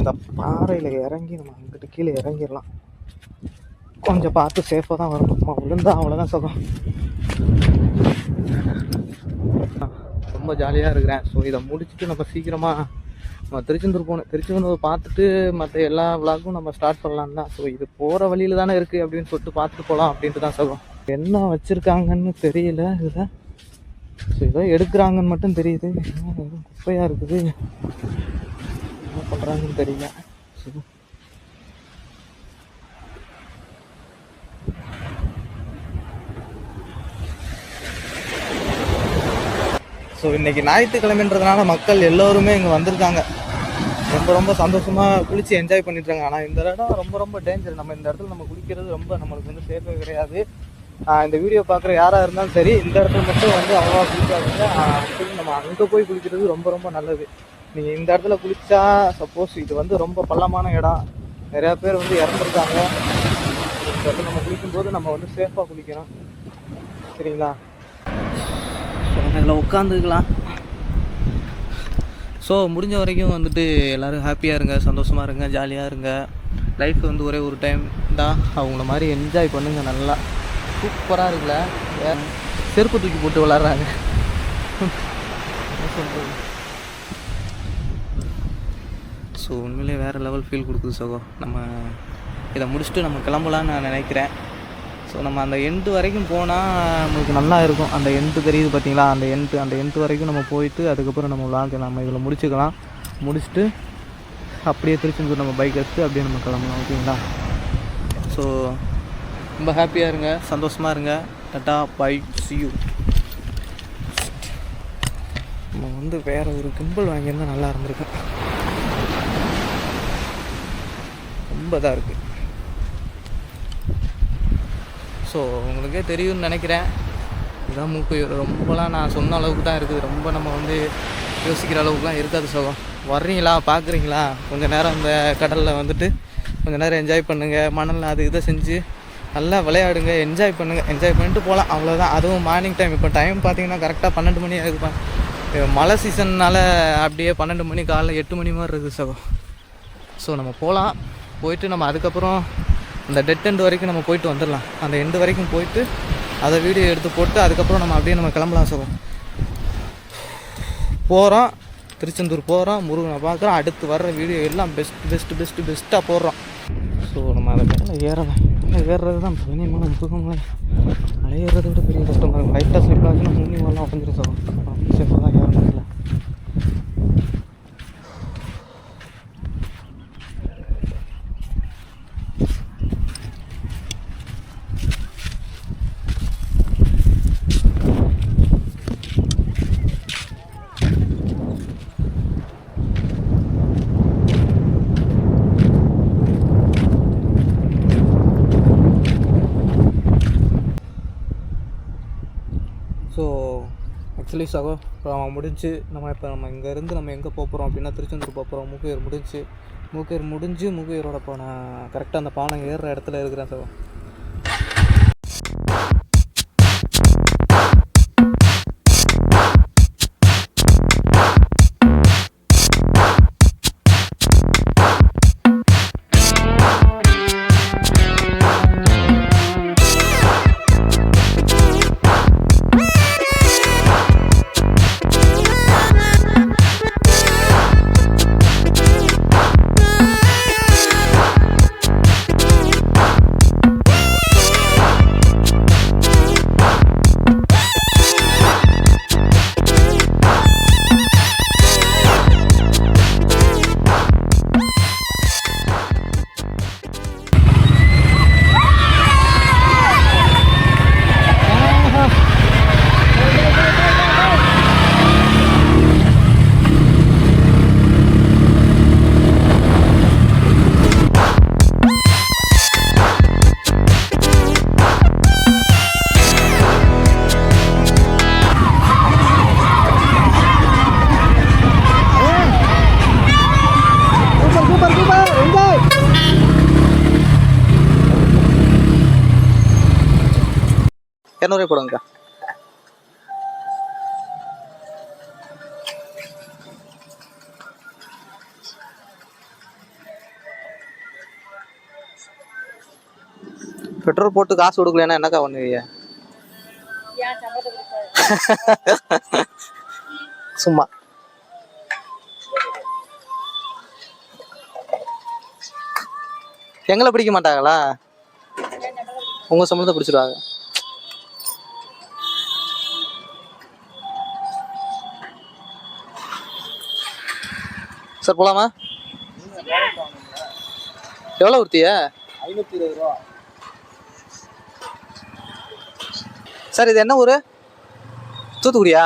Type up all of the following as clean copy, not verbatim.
அந்த பாறையில் இறங்கி நம்ம அங்கிட்டு கீழே இறங்கிடலாம். கொஞ்சம் பார்த்து சேஃபாக தான் வரணும். நம்ம விழுந்தா அவ்வளோதான் சுகம். ரொம்ப ஜாலியாக இருக்கிறேன். ஸோ இதை முடிச்சுட்டு நம்ம சீக்கிரமாக நம்ம திருச்செந்தூர் போகணும். திருச்செந்தூர் பார்த்துட்டு மற்ற எல்லா விளாக்கும் நம்ம ஸ்டார்ட் பண்ணலாம் தான். ஸோ இது போகிற வழியில் தானே இருக்குது அப்படின்னு சொல்லிட்டு பார்த்துட்டு போகலாம் அப்படின்ட்டு தான் சுகம். என்ன வச்சுருக்காங்கன்னு தெரியல இதில். ஸோ ஏதோ எடுக்கிறாங்கன்னு மட்டும் தெரியுது. எதுவும் குப்பையாக இருக்குது, என்ன பண்ணுறாங்கன்னு தெரியல. ஸோ இன்றைக்கி ஞாயிற்றுக்கிழமைன்றதுனால மக்கள் எல்லோருமே இங்கே வந்திருக்காங்க. ரொம்ப ரொம்ப சந்தோஷமாக குளித்து என்ஜாய் பண்ணிட்டுருக்காங்க. ஆனால் இந்த இடம் ரொம்ப ரொம்ப டேஞ்சர். நம்ம இந்த இடத்துல நம்ம குளிக்கிறது ரொம்ப நம்மளுக்கு வந்து சேஃபே கிடையாது. இந்த வீடியோ பார்க்குற யாராக இருந்தாலும் சரி, இந்த இடத்துல மட்டும் வந்து அவ்வளோவா குளிக்காதுங்க. நம்ம அங்கே போய் குளிக்கிறது ரொம்ப ரொம்ப நல்லது. நீங்கள் இந்த இடத்துல குளித்தா சப்போஸ் இது வந்து ரொம்ப பள்ளமான இடம், நிறையா பேர் வந்து இறந்துருக்காங்க. இந்த இடத்துல நம்ம குளிக்கும்போது நம்ம வந்து சேஃபாக குளிக்கணும், சரிங்களா? இதில் உட்காந்துக்கலாம். ஸோ முடிஞ்ச வரைக்கும் வந்துட்டு எல்லோரும் ஹாப்பியாக இருங்க, சந்தோஷமாக இருங்க, ஜாலியாக இருங்க. லைஃப் வந்து ஒரே ஒரு டைம் தான். அவங்கள மாதிரி என்ஜாய் பண்ணுங்கள். நல்லா சூப்பராக இருக்குல்ல. செருப்பு தூக்கி போட்டு விளாட்றாங்க. என்ன சொல்கிறது? ஸோ உண்மையிலே வேறு லெவல் ஃபீல் கொடுக்குது சகோ. நம்ம இதை முடிச்சுட்டு நம்ம கிளம்பலான்னு நான் நினைக்கிறேன். ஸோ நம்ம அந்த எண்டு வரைக்கும் போனால் நம்மளுக்கு நல்லா இருக்கும். அந்த எண்டு தெரியுது பார்த்தீங்களா, அந்த எண்டு வரைக்கும் நம்ம போயிட்டு அதுக்கப்புறம் நம்ம விளாக் நம்ம இதில் முடிச்சுக்கலாம். முடிச்சுட்டு அப்படியே திருச்செந்தூர் நம்ம பைக் எடுத்து அப்படியே நம்ம கிளம்பலாம், ஓகேங்களா? ஸோ ரொம்ப ஹாப்பியாக இருங்க, சந்தோஷமாக இருங்க. Tata bye, see you. நம்ம வந்து வேறு ஒரு கிம்பிள் வாங்கியிருந்தால் நல்லா இருந்திருக்கு. ரொம்ப இதாக இருக்குது. ஸோ உங்களுக்கே தெரியும்னு நினைக்கிறேன். இதுதான் மூக்கு ரொம்பலாம் நான் சொன்ன அளவுக்கு தான் இருக்குது. ரொம்ப நம்ம வந்து யோசிக்கிற அளவுக்குலாம் இருக்காது சோகம். வர்றீங்களா, பார்க்குறீங்களா, கொஞ்சம் நேரம் இந்த கடலில் வந்துட்டு கொஞ்சம் நேரம் என்ஜாய் பண்ணுங்கள். மணலில் அது இதை செஞ்சு நல்லா விளையாடுங்க, என்ஜாய் பண்ணுங்கள். என்ஜாய் பண்ணிட்டு போகலாம், அவ்வளோதான். அதுவும் மார்னிங் டைம். இப்போ டைம் பார்த்தீங்கன்னா கரெக்டாக 12 மணி ஆகுதுப்பா. மழை சீசன்னால் அப்படியே 12 மணி, காலைல 8 மணி மாதிரி இருக்குது சகோ. ஸோ நம்ம போகலாம். போயிட்டு நம்ம அதுக்கப்புறம் அந்த டெட் எண்டு வரைக்கும் நம்ம போயிட்டு வந்துடலாம். அந்த எண்டு வரைக்கும் போயிட்டு அதை வீடியோ எடுத்து போட்டு அதுக்கப்புறம் நம்ம அப்படியே நம்ம கிளம்பலாம் சகோ. போகிறோம், திருச்செந்தூர் போகிறோம், முருகனை பார்க்குறோம். அடுத்து வர்ற வீடியோ எல்லாம் பெஸ்ட்டாக போடுறோம். ஸோ நம்ம அதை மேலே ஏறுறது தான் மினிமமான முருகங்களை அலையிறதை விட பெரிய கஷ்டமாக இருக்கும். லைட்டாக ஸ்லிப் ஆச்சுன்னா முன்னிமெல்லாம் உடஞ்சிரும் சகோ. சேஃபாக தான் ஏறணும். இல்லை ஆக்சுவலி சகோ இப்போ முடிஞ்சு நம்ம இங்கேருந்து நம்ம எங்கே போகிறோம் அப்படின்னா திருச்செந்தூர் போகிறோம். மூக்கையூர் முடிஞ்சு மூக்கையூரோட இப்போ நான் கரெக்டாக அந்த பானை ஏறுற இடத்துல இருக்கிறேன் சகோ. இரநூறு கொடுங்க. பெட்ரோல் போட்டு காசு கொடுக்கலன்னா என்னக்கா பண்ணுவீங்க? சும்மா எங்களை பிடிக்க மாட்டாங்களா? உங்க சம்பளத்தை பிடிச்சிருவாங்க. சார் போலாமா? எவ்வளோ ஊர்த்திய? 520 ரூபா. சார் இது என்ன ஊர்? தூத்துக்குடியா?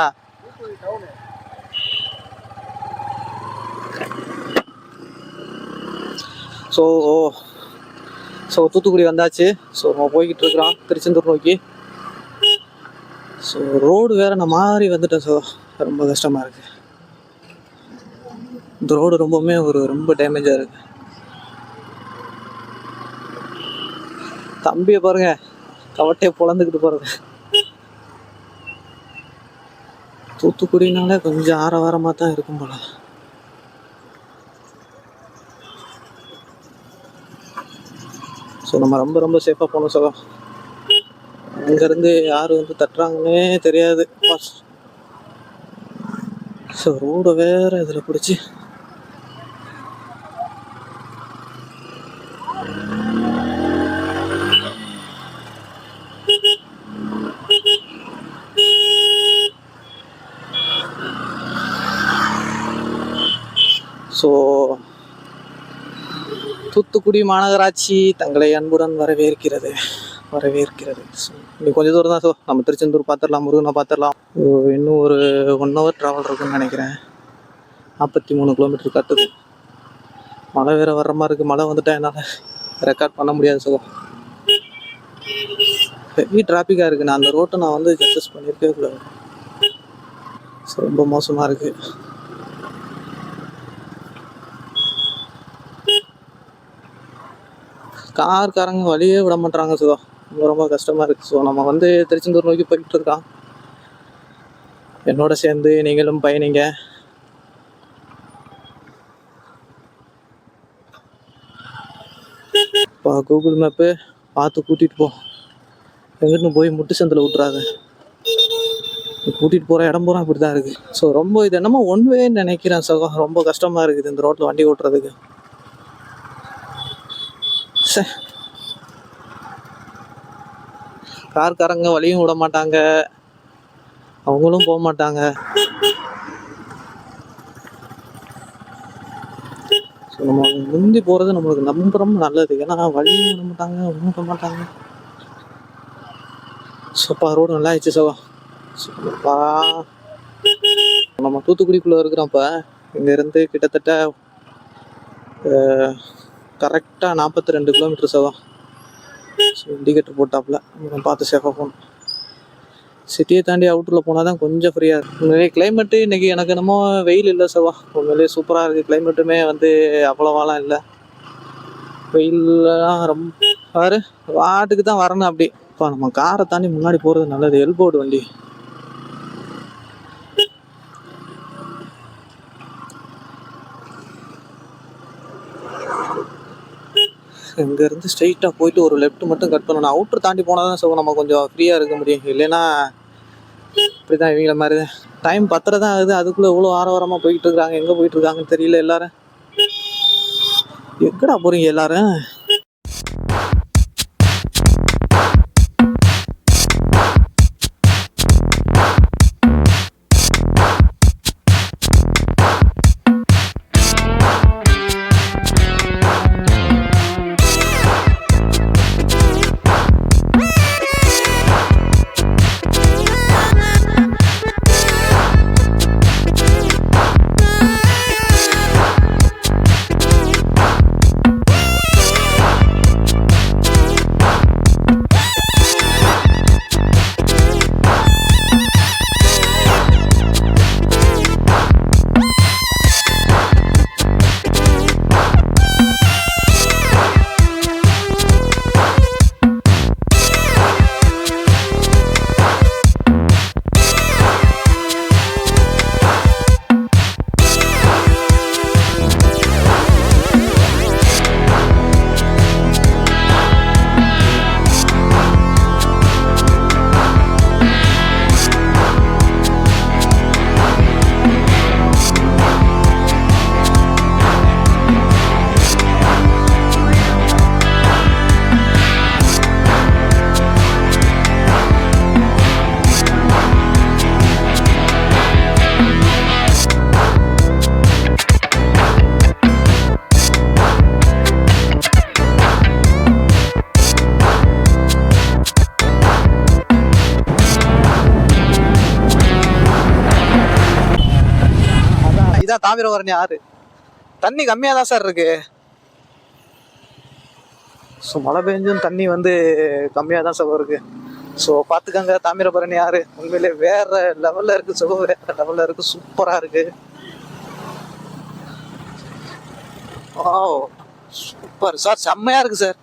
ஸோ தூத்துக்குடி வந்தாச்சு. ஸோ நம்ம போய்கிட்டு இருக்கிறோம் திருச்செந்தூர் நோக்கி. ஸோ ரோடு வேற நான் மாறி வந்துட்டேன். ஸோ ரொம்ப கஷ்டமாக இருக்குது. இந்த ரோடு ரொம்பவுமே ரொம்ப டேமேஜாக இருக்குது. தம்பியை பாருங்க, கவட்டையை பொழந்துக்கிட்டு போகிறது. தூத்துக்குடினாலே கொஞ்சம் ஆரவாரமாக தான் இருக்கும் போல. ஸோ நம்ம ரொம்ப சேஃபாக போகணும். ஸோ அங்கேருந்து யார் வந்து தட்டுறாங்கன்னே தெரியாது. ஸோ ரோடு வேறு இதில் பிடிச்சி ஸோ தூத்துக்குடி மாநகராட்சி தங்களை அன்புடன் வரவேற்கிறது. இன்னும் கொஞ்சம் தூரம் தான். ஸோ நம்ம திருச்செந்தூர் பார்த்துடலாம், முருகனை பார்த்துடலாம். இன்னும் ஒரு 1 hour ட்ராவல் இருக்குன்னு நினைக்கிறேன். 43 கிலோமீட்டர் கட்டுது. மழை வேறு வர்ற மாதிரி இருக்குது. மழை வந்துட்டா என்னால் ரெக்கார்ட் பண்ண முடியாது. ஸோ ஹெவி டிராஃபிக்காக இருக்குது. நான் அந்த ரோட்டை நான் வந்து அட்ஜஸ்ட் பண்ணியிருக்கவே கூடாது. ஸோ ரொம்ப மோசமாக இருக்குது. காரங்க வழியே விட மாட்டாங்க. ஸோ ரொம்ப கஷ்டமாக இருக்குது. ஸோ நம்ம வந்து திருச்செந்தூர் நோக்கி போய்கிட்டு இருக்கோம். என்னோட சேர்ந்து நீங்களும் பயணிங்க. இப்போ கூகுள் மேப்பு பார்த்து கூட்டிகிட்டு போ. எங்கிட்டு போய் முட்டு சந்தில் விட்டுறாங்க. கூட்டிகிட்டு போகிற இடம் பூரா இப்படி தான் இருக்குது. ஸோ ரொம்ப இது என்னமோ ஒன் வேன்னு நினைக்கிறேன். ஸோ ரொம்ப கஷ்டமாக இருக்குது இந்த ரோட்டில் வண்டி ஓட்டுறதுக்கு. காரங்க வழியும் விட மாட்டாங்க, அவங்களும் போக மாட்டாங்க. ஸோ நம்ம முந்தி போகிறது நம்மளுக்கு ரொம்ப நல்லது. ஏன்னா வழியும் விட மாட்டாங்க, ஒன்றும் விட மாட்டாங்க. சோப்பா ரோடு நல்லா ஆயிடுச்சு. சோப்பா நம்ம தூத்துக்குடிக்குள்ளே இருக்கிறோம். இப்போ இங்கேருந்து கிட்டத்தட்ட கரெக்டாக 42 கிலோமீட்டர். ஸோ இண்டிகேட்டர் போட்டாப்புல நம்ம பார்த்து சேஃபாக போகணும். சிட்டியை தாண்டி அவுட்டரில் போனால் தான் கொஞ்சம் ஃப்ரீயாக இருக்கும். உண்மையிலே கிளைமேட்டு இன்றைக்கி எனக்கு என்னமோ வெயில் இல்லை. உண்மையிலேயே சூப்பராக இருக்குது. கிளைமேட்டுமே வந்து அவ்வளோவாலாம் இல்லை. வெயிலெலாம் ரொம்ப வாட்டுக்கு தான் வரணும். அப்படி இப்போ நம்ம காரை தாண்டி முன்னாடி போகிறது நல்லது. எல்போர்டு வண்டி. இங்கேருந்து ஸ்ட்ரைட்டாக போயிட்டு ஒரு லெஃப்ட் மட்டும் கட் பண்ணணும். அவுட்ரு தாண்டி போனால் தான் நம்ம கொஞ்சம் ஃப்ரீயாக இருக்க முடியும். இல்லைன்னா இப்படி தான் இவங்கள மாதிரி தான் டைம் 10:30 தான் ஆகுது. அதுக்குள்ளே இவ்வளோ ஆரவாரமாக போய்கிட்டு இருக்கிறாங்க. எங்கே போயிட்டு இருக்காங்கன்னு தெரியல. எல்லாரும் எங்கடா போகிறீங்க எல்லாரும்? இதான் தாமிரபரணி ஆறு. தண்ணி கம்மியாக தான் சார் இருக்கு. ஸோ மழை பெஞ்சும் தண்ணி வந்து கம்மியாக தான் சார் இருக்கு. ஸோ பார்த்துக்கங்க, தாமிரபரணி ஆறு உண்மையிலே வேற லெவலில் இருக்குது. ஸோ வேற லெவலில் இருக்குது, சூப்பராக இருக்கு. ஓ சூப்பர் சார், செம்மையாக இருக்குது சார்.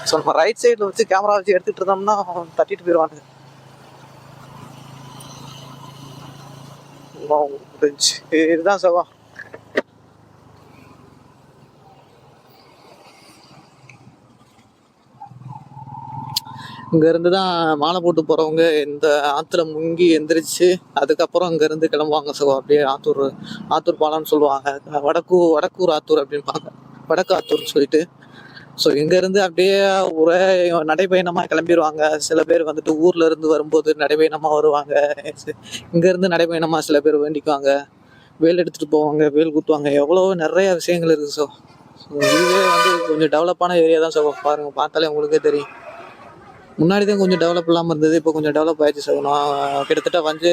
ஸோ நம்ம ரைட் சைடில் வச்சு கேமரா வச்சு எடுத்துகிட்டு இருந்தோம்னா தட்டிட்டு போயிடுவானுங்க. இதுதான் சவம். இங்கேருந்து தான் மாலை போட்டு போகிறவங்க இந்த ஆற்றுல முங்கி எந்திரிச்சு அதுக்கப்புறம் இங்கேருந்து கிளம்புவாங்க. ஸோ அப்படியே ஆத்தூர் பாலம்னு சொல்லுவாங்க. வடக்கூர் ஆத்தூர் அப்படின்பாங்க, வடக்கு ஆத்தூர்னு சொல்லிட்டு. ஸோ இங்கேருந்து அப்படியே ஒரே நடைபயணமாக கிளம்பிடுவாங்க. சில பேர் வந்துட்டு ஊரில் இருந்து வரும்போது நடைபயணமாக வருவாங்க. இங்கேருந்து நடைபயணமாக சில பேர் வேண்டிக்குவாங்க, வேல் எடுத்துகிட்டு போவாங்க, வேல் குத்துவாங்க. எவ்வளோ நிறைய விஷயங்கள் இருக்குது. ஸோ இதுவே வந்து கொஞ்சம் டெவலப்பான ஏரியா தான். ஸோ பாருங்கள், பார்த்தாலே உங்களுக்கே தெரியும். முன்னாடி தான் கொஞ்சம் டெவலப் இல்லாமல் இருந்தது, இப்போ கொஞ்சம் டெவலப் ஆயிடுச்சு. ஸோ நான் கிட்டத்தட்ட வந்து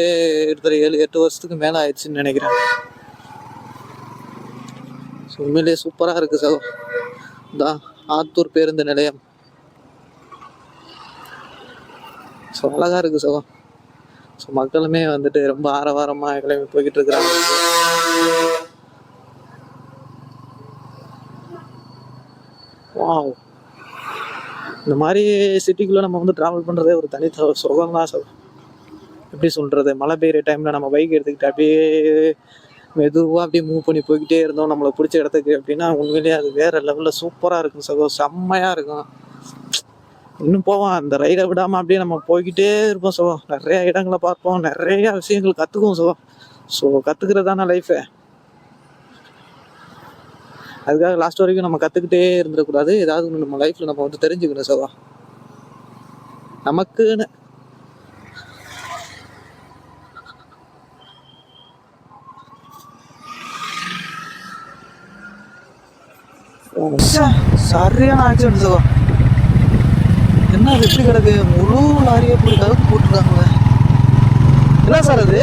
7-8 வருஷத்துக்கு மேலே ஆயிடுச்சுன்னு நினைக்கிறேன். ஸோ உண்மையிலேயே சூப்பராக இருக்குது. ஸோ தான் ஆத்தூர் பேருந்து நிலையம். ஸோ அழகாக இருக்குது. ஸோ ஸோ மக்களுமே வந்துட்டு ரொம்ப ஆரவாரமாக கிளம்பி போய்கிட்டு இருக்கிறாங்க. வாவ், இந்த மாதிரி சிட்டிக்குள்ளே நம்ம வந்து ட்ராவல் பண்ணுறதே ஒரு தனி சுகம் தான். எப்படி சொல்கிறது, மழை பெய்கிற டைமில் நம்ம பைக் எடுத்துக்கிட்டு அப்படியே மெதுவாக அப்படியே மூவ் பண்ணி போய்கிட்டே இருந்தோம் நம்மளை பிடிச்ச இடத்துக்கு அப்படின்னா உண்மையிலேயே அது வேறு லெவலில் சூப்பராக இருக்கும். செம்மையாக இருக்கும். இன்னும் போவோம், அந்த ரைடை விடாமல் அப்படியே நம்ம போய்கிட்டே இருப்போம். நிறைய இடங்களை பார்ப்போம், நிறைய விஷயங்கள் கற்றுக்குவோம். ஸோ கற்றுக்கிறது தானே லைஃபு. அதுக்காக லாஸ்ட் வரைக்கும் நம்ம கற்றுக்கிட்டே இருந்துடக்கூடாது. ஏதாவது ஒன்று நம்ம லைஃப்பில் நம்ம வந்து தெரிஞ்சுக்கணும். நமக்குன்னு சரியான ஆக்சிடென்ட். என்ன வெற்றி கிடக்கு, முழு லாரியை இப்படி கவுத்து போட்டுருக்காங்களே. என்ன சார் அது?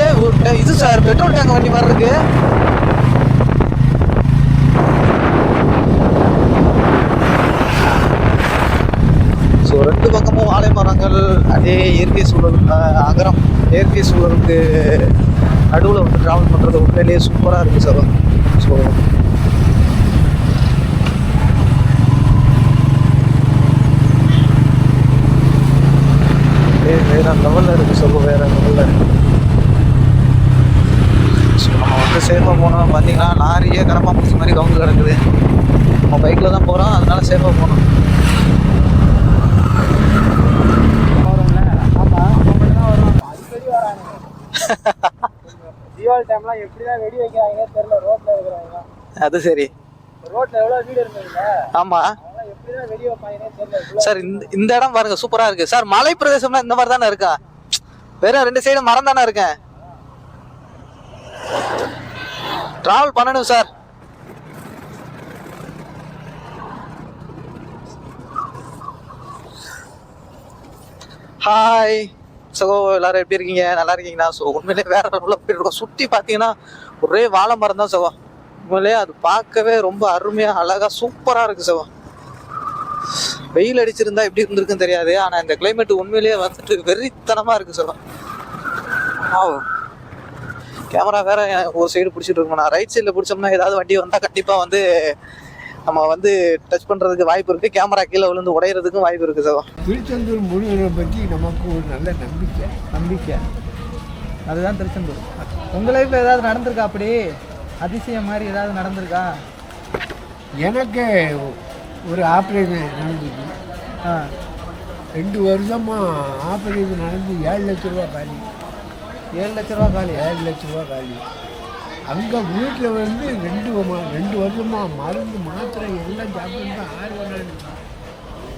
இது சார் பெட்ரோல் டேங்க் வண்டி மாதிரி இருக்கு. ஸோ 2 பக்கமும் வாழை மரங்கள், அதே இயற்கை சூழல், இயற்கை சூழலுக்கு நடுவில் வந்து ட்ராவல் பண்ணுறது உண்மையிலேயே சூப்பராக இருக்குது சார். ஸோ வேற லெவலில் இருக்குது. வேற லெவலில் இருக்குது. ஸோ நம்ம வந்து சேஃபாக போனோம். பார்த்தீங்கன்னா லாரியே கரமாக பிடிச்ச மாதிரி கவுந்து கிடக்குது. நம்ம பைக்கில் தான் போகிறோம், அதனால சேஃபாக போகணும். தீபாவளி டைம்லாம் எப்படிதான் வெடி வைக்கிறாங்க தெரியல. ரோட்ல இருக்கிறாங்க. அது சரி. ரோட்ல எவ்வளவு வீடு இருக்குங்க. ஆமா, எப்படிதான் வெடி வைப்பாங்கன்னே தெரியல சார். இந்த இடம் பாருங்க, சூப்பரா இருக்கு சார். மலை பிரதேசம்லாம் இந்த மாதிரி தானே இருக்கா? வெறும் 2 சைடு மரம் தானே இருக்கேன். டிராவல் பண்ணணும் சார். ஹாய். ஸோ எல்லாரும் எப்படி இருக்கீங்க? நல்லா இருக்கீங்களா? ஸோ உண்மையிலே வேற லெவலில் போயிருக்கோம். சுற்றி பார்த்தீங்கன்னா ஒரே வாழை மரம் தான். உண்மையிலே அது பார்க்கவே ரொம்ப அருமையாக அழகாக சூப்பராக இருக்குது. வெயில் அடிச்சிருந்தா எப்படி இருந்திருக்குன்னு தெரியாது, ஆனால் இந்த கிளைமேட் உண்மையிலேயே வந்துட்டு வெறித்தனமாக இருக்குது. கேமரா வேற ஒரு சைடு பிடிச்சிட்டு இருக்கோம். நான் ரைட் சைடில் பிடிச்சோம்னா ஏதாவது வண்டி வந்தால் கண்டிப்பாக வந்து நம்ம வந்து டச் பண்ணுறதுக்கு வாய்ப்பு இருக்குது. கேமரா கீழே விழுந்து உடையிறதுக்கும் வாய்ப்பு இருக்குது. திருச்செந்தூர் முருகனை பற்றி நமக்கு ஒரு நல்ல நம்பிக்கை அதுதான் திருச்செந்தூர். உங்கள் லைஃப்பில் ஏதாவது நடந்திருக்கா? அப்படி அதிசயம் மாதிரி ஏதாவது நடந்திருக்கா? எனக்கு ஒரு ஆப்ரேஷன் நடந்துச்சு. 2 வருஷமாக ஆப்ரேஷன் நடந்து 7 லட்ச ரூபா காலி. 7 லட்ச ரூபா காலி? 7 லட்ச ரூபா காலி. அங்கே வீட்டில் வந்து 2 வருஷமாக மருந்து மாத்திரை எல்லாம் சாப்பிட்டு தான் 6 வருடம்.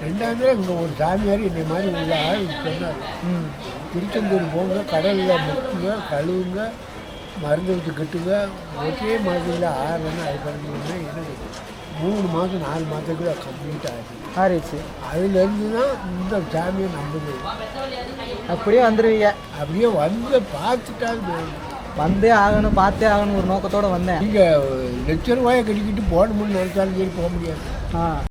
2வது இங்கே ஒரு சாமியார் என்னை மாதிரி உள்ள ஆள் சொன்னார், திருச்செந்தூர் போங்க, கடலில் முக்குங்க, கழுவுங்க, மருந்து வச்சு கட்டுங்க, ஒரே மாதிரியில் 6 வருடம் அது பண்ணீங்கன்னா எனக்கு 3 மாதம் 4 மாதத்துக்குள்ள கம்ப்ளீட் ஆகிடுச்சு. அதுலேருந்து தான் இந்த சாமியை நம்புது. அப்படியே வந்துடுவீங்க? அப்படியே வந்து பார்த்துட்டாலும் வந்தே ஆகணும் பார்த்தே ஆகணும் ஒரு நோக்கத்தோடு வந்தேன். நீங்கள் லட்ச ரூபாயை கட்டிக்கிட்டு போகணும்னு நினச்சாலும் சரி போக முடியாது. ஆ